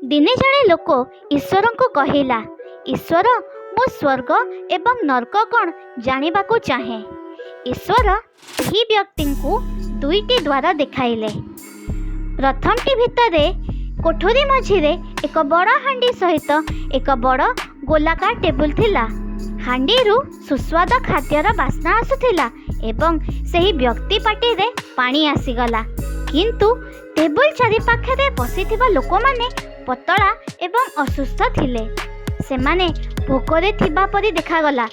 दिने जड़े लोक ईश्वर को कहला, ईश्वर मो स्वर्ग एवं नरक कौन जानिबा को चाहे। ईश्वर ही व्यक्ति को दुईटी द्वार देखाइले। प्रथमटी भितर कोठरी मझिरे एक बड़ हांडी सहित एक बड़ गोलाकार टेबुल थिला। हांडी रु सुस्वाद खाद्यर बास्ना आसुथिला एवं सही व्यक्ति पाटी रे पानी आसीगला। किंतु टेबुल चारि पाखरे बसिथिबा लोक माने पतला एवं असुस्थ थिले। सेमाने भोकरे थिबा परी देखागला।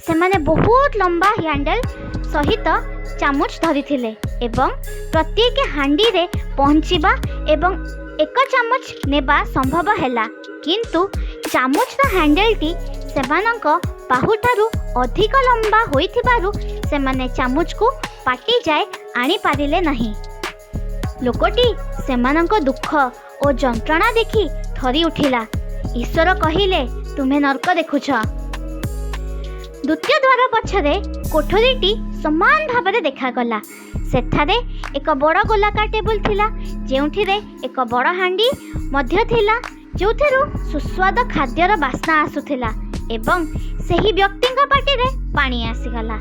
सेमाने बहुत लंबा हैंडल सहित चामच धरिथिले एवं प्रत्येक हांडी रे पहुँचीबा एवं एक चामच नेबा संभव हैला। किंतु चामच हैंडल टी सेमानक बाहुठारु अधिक लंबा होइथिबारु सेमाने चामच को पाटी जाए आनी पारिले नहीं। लोकटी सेमानक दुख और जंत्रणा देखि थरी उठिला। ईश्वर कहिले, तुम्हें नरक देखुछ। द्वितीय द्वार पछरे कोठरीटी समान भाव देखागला। सेठारे एक बड़ गोलाकार टेबुल थिला, जेउठिरे एक बड़ हांडी मध्य थिला, जोथेरु सुस्वाद खाद्यर बास्ना आसुथिला एवं सही व्यक्ति पाटी रे पानी आसीगला।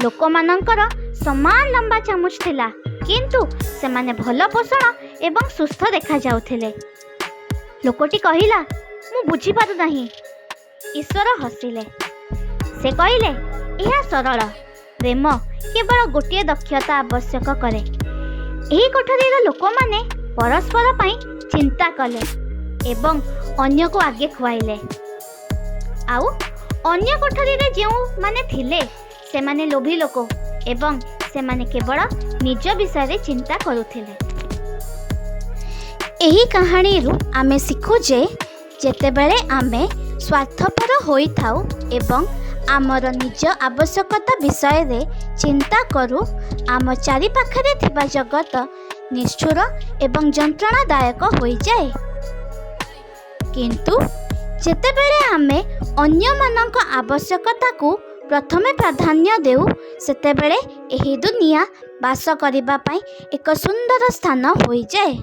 लोक मानकर समान लंबा चामच थिला, किंतु सेमाने भल पोषण एवं सुस्थ देखा जाउथिले। लोकटी कहिला, मु बुझी पारु नाही। ईश्वर हसिले। से कहिले, यह सरल। प्रेम केवल गोटे दक्षता आवश्यक करे। एही कोठरीर लोक माने परस्पर पई चिंता कले एवं अन्य को आगे खुआइले। आउ अन्य कोठरी रे जेउ माने थिले से माने लोभी लोक एवं से माने केवल निज विषय रे चिंता करुथिले। एही कहानी रु आमे सिखु जे जेतेबेले आमे स्वार्थपर होइथाउ एवं आमर निज आवश्यकता विषय रे चिंता करू, आम चारि पाखरे थिबा जगत निष्ठुर एवं जंत्रणादायक होई जाए। किंतु जेतेबेले आमे अन्य मानक आवश्यकता को प्रथमे प्राधान्य देउ, सेतेबेले एही दुनिया बास करिबा पई एक सुंदर स्थान होई जाए।